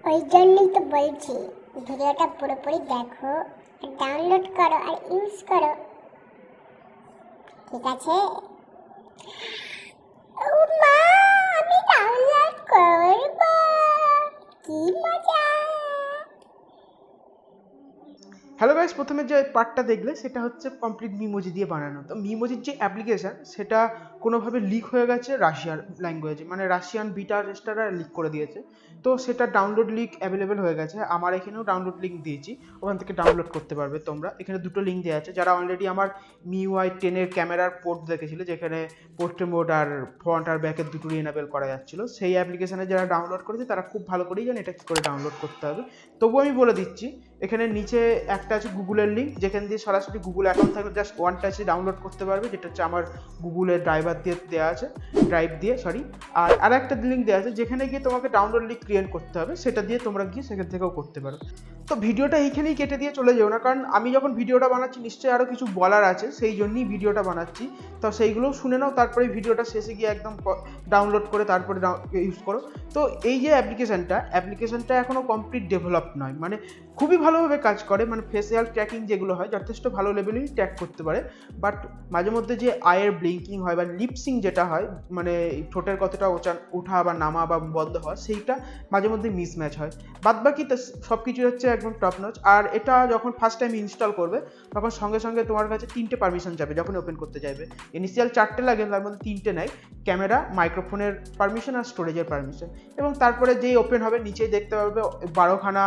ওই জন্যই তো বলছি ভিডিওটা পুরোপুরি দেখো, ডাউনলোড করো আর ইউজ করো, ঠিক আছে? ও মা, আমি ডাউনলোড করব, কি মজা! হ্যালো গাইস, প্রথমে যে পার্টটা দেখলে সেটা হচ্ছে কমপ্লিট মিমোজি দিয়ে বানানো। তো মিমোজির যে অ্যাপ্লিকেশন সেটা কোনোভাবে লিক হয়ে গেছে রাশিয়ার ল্যাঙ্গুয়েজে, মানে রাশিয়ান বিটা টেস্টাররা লিক করে দিয়েছে। তো সেটা ডাউনলোড লিঙ্ক অ্যাভেলেবেল হয়ে গেছে, আমার এখানেও ডাউনলোড লিঙ্ক দিয়েছি, ওখান থেকে ডাউনলোড করতে পারবে তোমরা। এখানে দুটো লিঙ্ক দেওয়া আছে। যারা অলরেডি আমার MIUI 10-এর ক্যামেরার পোর্ট দেখেছিল, যেখানে পোর্ট্রে মোড আর ফ্রন্ট আর ব্যাকের দুটোরই এনাবেল করা যাচ্ছিল, সেই অ্যাপ্লিকেশনে যারা ডাউনলোড করেছে তারা খুব ভালো করেই জানে এটা কী করে ডাউনলোড করতে হবে। তবুও আমি বলে দিচ্ছি, এখানে নিচে একটা আছে গুগলের লিঙ্ক, যেখান দিয়ে সরাসরি গুগল অ্যাকাউন্ট থাকলে জাস্ট ওয়ান টাচে ডাউনলোড করতে পারবে, যেটা হচ্ছে আমার গুগলের ড্রাইভ দিয়ে আর একটা লিঙ্ক দেওয়া আছে যেখানে গিয়ে তোমাকে ডাউনলোড লিঙ্ক ক্রিয়েট করতে হবে, সেটা দিয়ে তোমরা গিয়ে সেখান থেকেও করতে পারো। তো ভিডিওটা এইখানেই কেটে দিয়ে চলে যাও না, কারণ আমি যখন ভিডিওটা বানাচ্ছি নিশ্চয়ই আরও কিছু বলার আছে, সেই জন্যই ভিডিওটা বানাচ্ছি। তো সেইগুলোও শুনে নাও, তারপরে ভিডিওটা শেষে গিয়ে একদম ডাউনলোড করে তারপরে ইউজ করো। তো এই যে অ্যাপ্লিকেশনটা এখনও কমপ্লিট ডেভেলপ নয়, মানে খুবই ভালোভাবে কাজ করে, মানে ফেসিয়াল ট্র্যাকিং যেগুলো হয় যথেষ্ট ভালো লেভেলেই ট্র্যাক করতে পারে। বাট মাঝে মধ্যে যে আয়ের ব্লিঙ্কিং হয় বা লিপসিং যেটা হয়, মানে ঠোঁটের কতটা ওঠা বা নামা বা বন্ধ হওয়া, সেইটা মাঝে মধ্যে মিসম্যাচ হয়। বাদ বাকি সব কিছু হচ্ছে একদম টপ নচ। আর এটা যখন ফার্স্ট টাইম ইনস্টল করবে তখন সঙ্গে সঙ্গে তোমার কাছে 3টে পারমিশন যাবে যখন ওপেন করতে চাইবে। ইনিশিয়াল 4টে লাগে, তার মধ্যে 3টে নেয়, ক্যামেরা, মাইক্রোফোনের পারমিশন আর স্টোরেজের পারমিশন। এবং তারপরে যেই ওপেন হবে নিচেই দেখতে পাবে 12খানা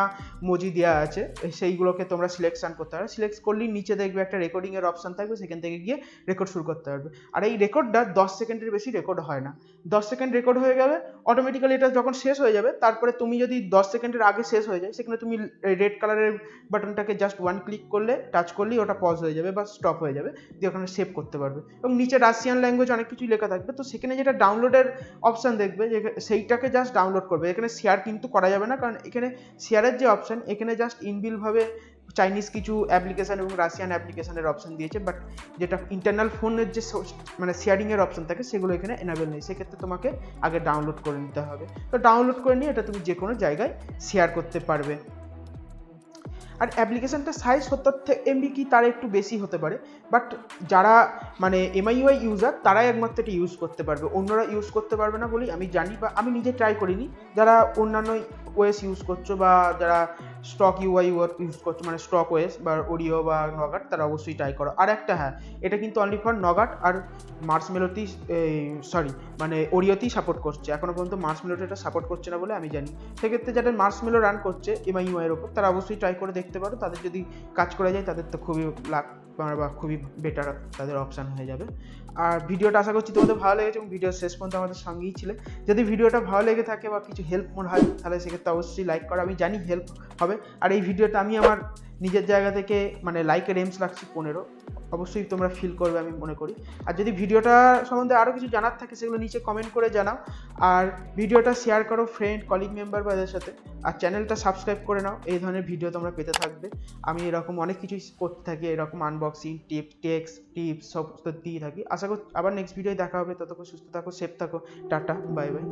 মোজি দেওয়া আছে, সেইগুলোকে তোমরা সিলেকশন করতে পারবে। সিলেক্ট করলেই নিচে দেখবে একটা রেকর্ডিংয়ের অপশান থাকবে, সেখান থেকে গিয়ে রেকর্ড শুরু করতে পারবে। আর এই রেকর্ডটা 10 সেকেন্ডের বেশি রেকর্ড হয় না। 10 সেকেন্ড রেকর্ড হয়ে যাবে অটোমেটিক্যালি, এটা যখন শেষ হয়ে যাবে তারপরে তুমি যদি 10 সেকেন্ডের আগে শেষ হয়ে যায়, সেখানে তুমি রেড কালারের বাটনটাকে জাস্ট ওয়ান ক্লিক করলে, টাচ করলেই ওটা পজ হয়ে যাবে বা স্টপ হয়ে যাবে, দিয়ে ওখানে সেভ করতে পারবে। এবং নিচে রাশিয়ান ল্যাঙ্গুয়েজ অনেক কিছুই লেখা থাকবে, তো সেখানে যেটা ডাউনলোডের অপশান দেখবে যে সেইটাকে জাস্ট ডাউনলোড করবে। এখানে শেয়ার কিন্তু করা যাবে না, কারণ এখানে শেয়ারের যে অপশান, এখানে জাস্ট ইনবিল্টভাবে চাইনিজ কিছু অ্যাপ্লিকেশান এবং রাশিয়ান অ্যাপ্লিকেশানের অপশান দিয়েছে, বাট যেটা ইন্টারনাল ফোনের যে মানে শেয়ারিংয়ের অপশান থাকে সেগুলো এখানে এনাবেল নেই। সেক্ষেত্রে তোমাকে আগে ডাউনলোড করে নিতে হবে। তো ডাউনলোড করে নিয়ে এটা তুমি যে কোনো জায়গায় শেয়ার করতে পারবে। আর অ্যাপ্লিকেশানটার সাইজ 70 MB কি তার একটু বেশি হতে পারে, বাট যারা মানে MIUI ইউজার তারাই একমাত্র এটা ইউজ করতে পারবে, অন্যরা ইউজ করতে পারবে না বলেই আমি জানি, বা আমি নিজে ট্রাই করিনি। যারা অন্যান্য ওএস ইউজ করছো বা যারা স্টক UI ইউজ করছো, মানে স্টক ওএস বা ওরিও বা নগাট, তারা অবশ্যই ট্রাই করো। আর একটা হ্যাঁ, এটা কিন্তু অনলি ফর নগাট আর মার্শমেলোতেই মানে ওরিওতেই সাপোর্ট করছে। এখনো পর্যন্ত মার্শমেলোতে এটা সাপোর্ট করছে না বলে আমি জানি। সেক্ষেত্রে যাদের মার্শমেলো রান করছে MIUI এর ওপর, তারা অবশ্যই ট্রাই করে দেখতে পারো। তাদের যদি কাজ করে যায় তাদের তো খুবই লাক বা খুবই বেটার তাদের অপশান হয়ে যাবে। আর ভিডিওটা আশা করছি তোমাদের ভালো লেগেছে এবং ভিডিও শেষ পর্যন্ত আমাদের সঙ্গেই ছিলে। যদি ভিডিওটা ভালো লেগে থাকে বা কিছু হেল্প মনে হয় তাহলে সেক্ষেত্রে অবশ্যই লাইক করো, আমি জানি হেল্প হবে। আর এই ভিডিওটা আমি আমার নিজের জায়গা থেকে মানে লাইকের এমস রাখছি 15, অবশ্যই তোমরা ফিল করবে আমি মনে করি। আর যদি ভিডিওটা সম্বন্ধে আরও কিছু জানার থাকে সেগুলো নিচে কমেন্ট করে জানাও। আর ভিডিওটা শেয়ার করো ফ্রেন্ড, কলিগ মেম্বার বা এদের সাথে। আর চ্যানেলটা সাবস্ক্রাইব করে নাও, এই ধরনের ভিডিও তোমরা পেতে থাকবে। আমি এরকম অনেক কিছুই করতে থাকি, এরকম আনবক্সিং, টিপস সব দিয়ে থাকি। আশা করছি আবার নেক্সট ভিডিওয় দেখা হবে। ততক্ষণ সুস্থ থাকো, সেফ থাকো, টাটা, বাই বাই।